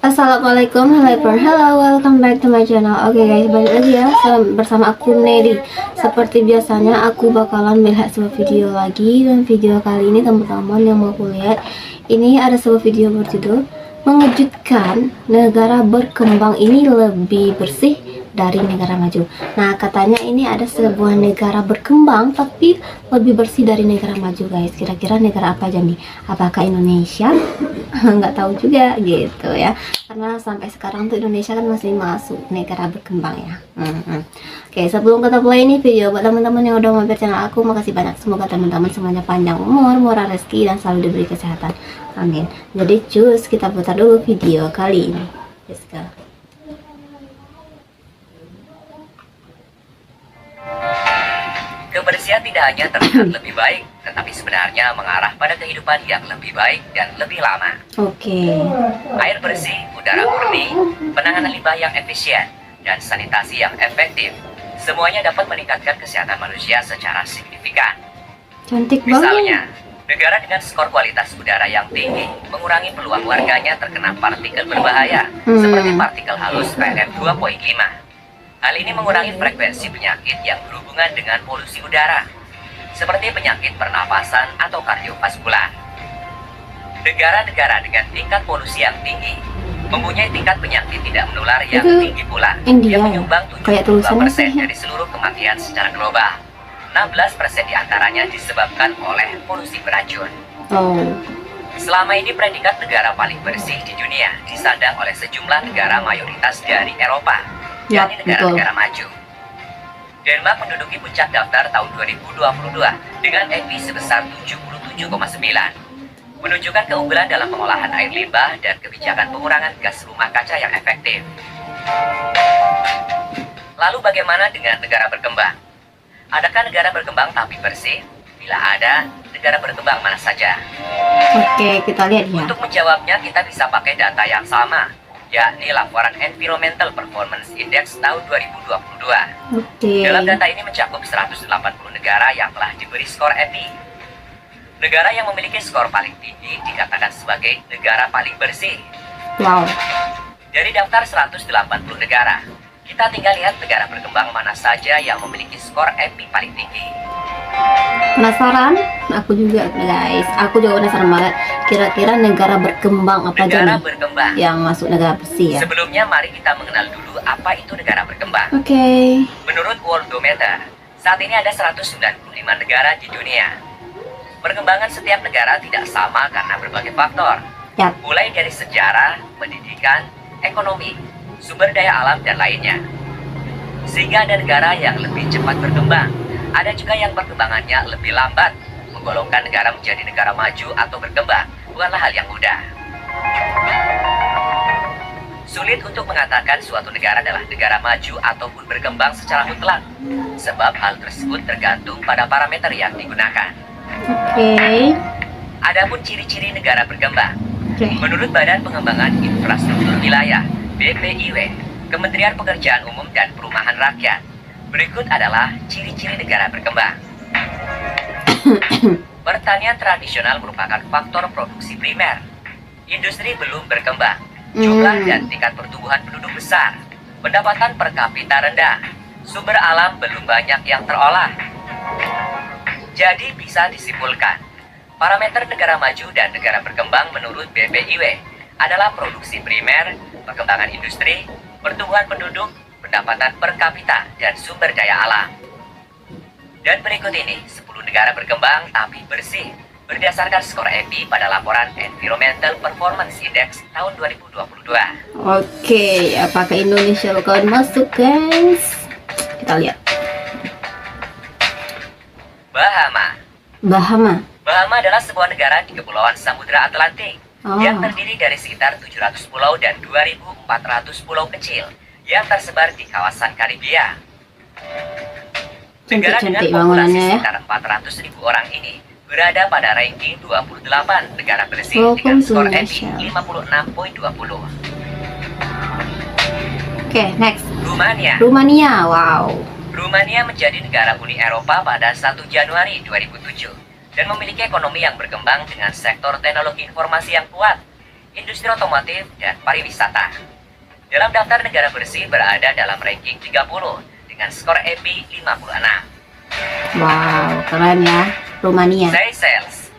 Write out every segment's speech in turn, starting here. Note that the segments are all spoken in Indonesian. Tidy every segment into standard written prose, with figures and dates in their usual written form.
Assalamualaikum, hello, welcome back to my channel. Oke guys, balik lagi ya bersama aku Nedi. Seperti biasanya aku bakalan melihat sebuah video lagi. Dan video kali ini teman-teman yang mau aku lihat, ini ada sebuah video berjudul mengejutkan, negara berkembang ini lebih bersih dari negara maju. Nah, katanya ini ada sebuah negara berkembang tapi lebih bersih dari negara maju guys. Kira-kira negara apa aja nih? Apakah Indonesia? Nggak tahu juga gitu ya, karena sampai sekarang tuh Indonesia kan masih masuk negara berkembang ya. Oke, sebelum kita mulai ini video, buat teman-teman yang udah mampir channel aku, makasih banyak. Semoga teman-teman semuanya panjang umur, murah rezeki, dan selalu diberi kesehatan, amin. Jadi cus, kita putar dulu video kali ini. Let's go. Kebersihan tidak hanya terlihat lebih baik, tetapi sebenarnya mengarah pada kehidupan yang lebih baik dan lebih lama. Oke. Air bersih, udara murni, penanganan limbah yang efisien, dan sanitasi yang efektif, semuanya dapat meningkatkan kesehatan manusia secara signifikan. Cantik Misalnya, banget. negara dengan skor kualitas udara yang tinggi mengurangi peluang warganya terkena partikel berbahaya, seperti partikel halus PM2.5. Hal ini mengurangi frekuensi penyakit yang berhubungan dengan polusi udara, seperti penyakit pernapasan atau kardiovaskular. Negara-negara dengan tingkat polusi yang tinggi mempunyai tingkat penyakit tidak menular yang tinggi pula, India, yang menyumbang kayak 72% dari seluruh kematian secara global. 16% diantaranya disebabkan oleh polusi beracun. Oh. Selama ini predikat negara paling bersih di dunia disandang oleh sejumlah negara mayoritas dari Eropa, yakni negara-negara maju. Denmark menduduki puncak daftar tahun 2022 dengan EPI sebesar 77,9, menunjukkan keunggulan dalam pengolahan air limbah dan kebijakan pengurangan gas rumah kaca yang efektif. Lalu bagaimana dengan negara berkembang? Adakah negara berkembang tapi bersih? Bila ada, negara berkembang mana saja? Oke, kita lihat ya. Untuk menjawabnya, kita bisa pakai data yang sama, yakni laporan Environmental Performance Index tahun 2022. Oke. Dalam data ini mencakup 180 negara yang telah diberi skor EPI. Negara yang memiliki skor paling tinggi dikatakan sebagai negara paling bersih. Wow. Dari daftar 180 negara, kita tinggal lihat negara berkembang mana saja yang memiliki skor EPI paling tinggi. Penasaran? Aku juga guys. Aku juga penasaran banget. Kira-kira negara berkembang apa aja Negara nih berkembang. yang masuk negara bersih ya? Sebelumnya mari kita mengenal dulu apa itu negara berkembang. Oke. Menurut Worldometer, saat ini ada 195 negara di dunia. Perkembangan setiap negara tidak sama karena berbagai faktor, Yap. mulai dari sejarah, pendidikan, ekonomi, sumber daya alam, dan lainnya. Sehingga ada negara yang lebih cepat berkembang, ada juga yang perkembangannya lebih lambat. Menggolongkan negara menjadi negara maju atau berkembang bukanlah hal yang mudah. Sulit untuk mengatakan suatu negara adalah negara maju ataupun berkembang secara mutlak, sebab hal tersebut tergantung pada parameter yang digunakan. Oke. Adapun ciri-ciri negara berkembang, Oke. menurut Badan Pengembangan Infrastruktur Wilayah (BPIW), Kementerian Pekerjaan Umum dan Perumahan Rakyat, berikut adalah ciri-ciri negara berkembang. Pertanian tradisional merupakan faktor produksi primer. Industri belum berkembang. Jumlah dan tingkat pertumbuhan penduduk besar. Pendapatan per kapita rendah. Sumber alam belum banyak yang terolah. Jadi bisa disimpulkan, parameter negara maju dan negara berkembang menurut BPIW adalah produksi primer, perkembangan industri, pertumbuhan penduduk, pendapatan per kapita, dan sumber daya alam. Dan berikut ini 10 negara berkembang tapi bersih berdasarkan skor EPI pada laporan Environmental Performance Index tahun 2022. Oke, apakah Indonesia bakalan masuk guys? Kita lihat. Bahama. Bahama adalah sebuah negara di Kepulauan Samudra Atlantik yang terdiri dari sekitar 700 pulau dan 2.400 pulau kecil yang tersebar di kawasan Karibia. Negara dengan Cantik-cantik populasi bangunannya ya. sekitar 400.000 orang ini berada pada ranking 28 negara bersih dengan Welcome to skor Indonesia. EPI 56.20. Oke, next. Rumania. Wow. Rumania menjadi negara Uni Eropa pada 1 Januari 2007 dan memiliki ekonomi yang berkembang dengan sektor teknologi informasi yang kuat industri otomotif, dan pariwisata. Dalam daftar negara bersih berada dalam ranking 30 dengan skor EPI 56. Wow, keren ya. Rumania. Seychelles.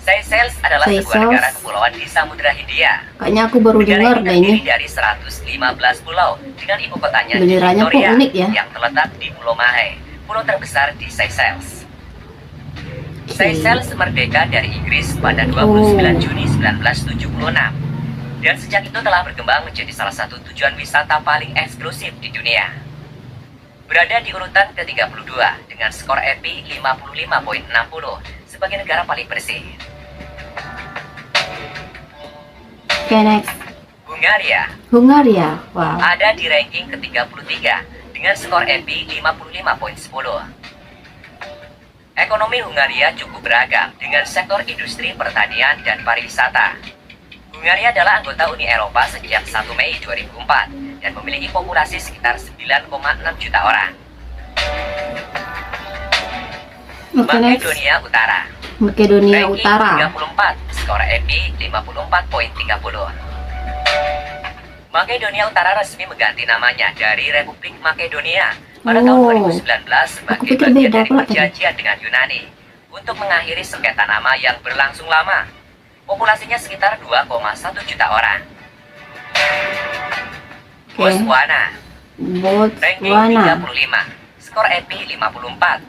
Seychelles adalah sebuah Seychelles. negara kepulauan di Samudra Hindia. Kayaknya aku baru Negara dengar ini deh ini. terdiri dari 115 pulau dengan ibu kotanya di Benderanya kok Victoria unik ya. yang terletak di Pulau Mahé, pulau terbesar di Seychelles. Seychelles merdeka dari Inggris pada 29 Juni 1976 dan sejak itu telah berkembang menjadi salah satu tujuan wisata paling eksklusif di dunia. Berada di urutan ke-32 dengan skor EPI 55.60 sebagai negara paling bersih. Oke, next. Hungaria Hungaria. Wow. ada di ranking ke-33 dengan skor EPI 55.10. Ekonomi Hungaria cukup beragam dengan sektor industri, pertanian, dan pariwisata. Hungaria adalah anggota Uni Eropa sejak 1 Mei 2004 dan memiliki populasi sekitar 9,6 juta orang. Oke, next. Makedonia Utara. Makedonia Ranking Utara. 34, skor EPI 54.30. Makedonia Utara resmi mengganti namanya dari Republik Makedonia pada tahun 2019 sebagai pikir bagian beda dari pula tadi. perjanjian dengan Yunani untuk mengakhiri sengketa nama yang berlangsung lama. Populasinya sekitar 2,1 juta orang. Oke. Botswana, ranking Botswana. 35, skor EPI 54.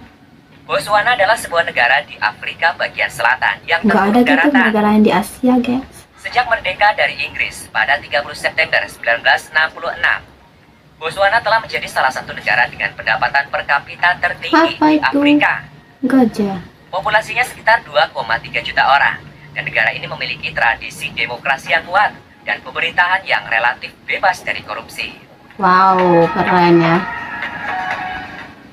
Botswana adalah sebuah negara di Afrika bagian selatan yang Nggak ada terputus gitu daratan. negara yang di Asia, guys. Sejak merdeka dari Inggris pada 30 September 1966, Botswana telah menjadi salah satu negara dengan pendapatan per kapita tertinggi Apa di itu? Afrika. Gajah. Populasinya sekitar 2,3 juta orang, dan negara ini memiliki tradisi demokrasi yang kuat dan pemerintahan yang relatif bebas dari korupsi. Wow, keren ya.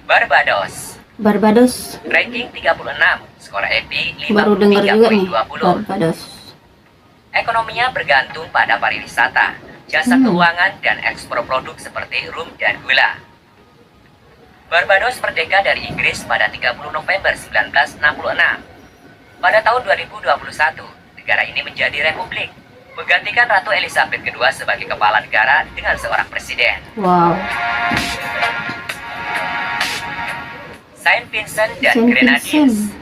Barbados, Barbados. ranking 36, skor EPI Baru dengar juga nih. 53.20. Barbados. Ekonominya bergantung pada pariwisata, jasa keuangan, dan ekspor produk seperti rum dan gula. Barbados merdeka dari Inggris pada 30 November 1966. Pada tahun 2021, negara ini menjadi republik, menggantikan Ratu Elizabeth II sebagai kepala negara dengan seorang presiden. Wow. Saint Vincent dan Saint Grenadines, Vincent.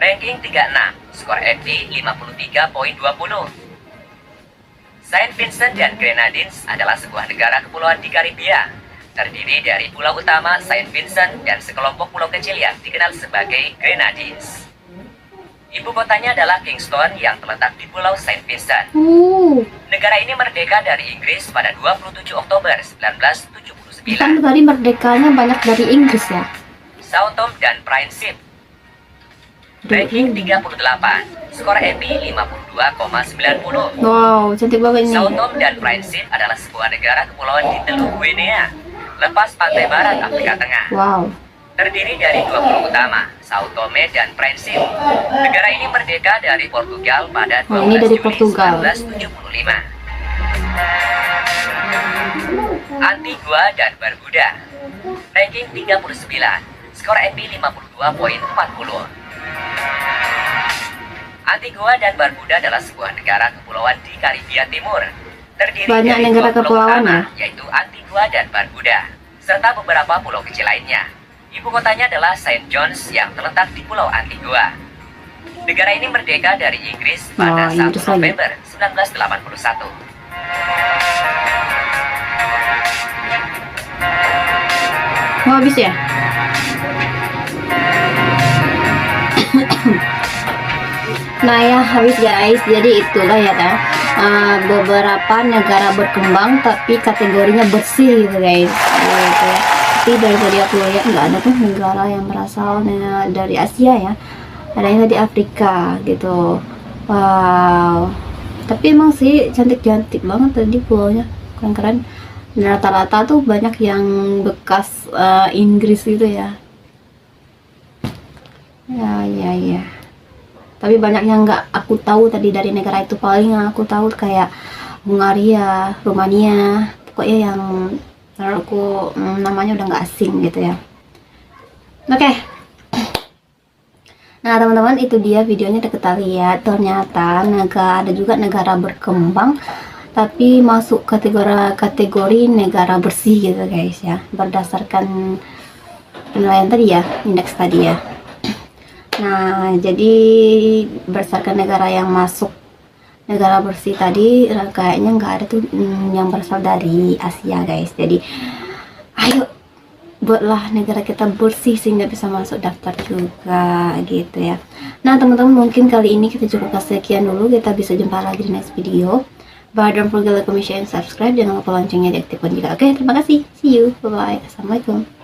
ranking 36, skor EPI 53.20. Saint Vincent dan Grenadines adalah sebuah negara kepulauan di Karibia, terdiri dari pulau utama Saint Vincent dan sekelompok pulau kecil yang dikenal sebagai Grenadines. Ibu kotanya adalah Kingston yang terletak di Pulau Saint Vincent. Negara ini merdeka dari Inggris pada 27 Oktober 1979. Kan tadi merdekanya banyak dari Inggris ya. Sao Tome dan Principe, ranking 38, skor EPI 52,90. Wow, cantik banget ini. Sao Tome dan Principe adalah sebuah negara kepulauan di Teluk Guinea, lepas pantai barat Afrika Tengah. Wow. Terdiri dari dua pulau utama, Sao Tome dan Principe. Negara ini merdeka dari Portugal pada 12 Oh, ini dari Juli Portugal. 1975. Antigua dan Barbuda, ranking 39, skor EPI 52.40. Antigua dan Barbuda adalah sebuah negara kepulauan di Karibia Timur. Terdiri Banyak dari negara dua pulau kepulauan utama, ya? yaitu Antigua dan Barbuda, serta beberapa pulau kecil lainnya. Ibu kotanya adalah Saint John's yang terletak di Pulau Antigua. Negara ini merdeka dari Inggris pada 1 Inggris lagi. November 1981. Mau habis ya? Nah ya, habis guys. Jadi itulah ya kan, beberapa negara berkembang tapi kategorinya bersih gitu guys, gitu ya. Tapi dari tadi aku lihat nggak ada tuh negara yang berasal dari Asia ya, adanya di Afrika gitu. Wow, tapi emang sih cantik-cantik banget tadi pulaunya, keren-keren. Dan rata-rata tuh banyak yang bekas Inggris gitu ya. Ya. Tapi banyak yang nggak aku tahu tadi dari negara itu. Paling yang aku tahu kayak Hungaria, Rumania, pokoknya yang menurutku namanya udah nggak asing gitu ya. Oke. Nah teman-teman, itu dia videonya kita lihat. Ternyata ada juga negara berkembang tapi masuk kategori negara bersih gitu guys ya, berdasarkan penilaian tadi ya, indeks tadi ya. Nah jadi berdasarkan negara yang masuk negara bersih tadi, kayaknya nggak ada tuh yang berasal dari Asia guys. Jadi ayo buatlah negara kita bersih sehingga bisa masuk daftar juga gitu ya. Nah teman-teman, mungkin kali ini kita cukup sekian dulu. Kita bisa jumpa lagi di next video. But don't forget like, comment, share, and subscribe. Jangan lupa loncengnya diaktifkan juga. Oke, terima kasih. See you. Bye bye. Assalamualaikum.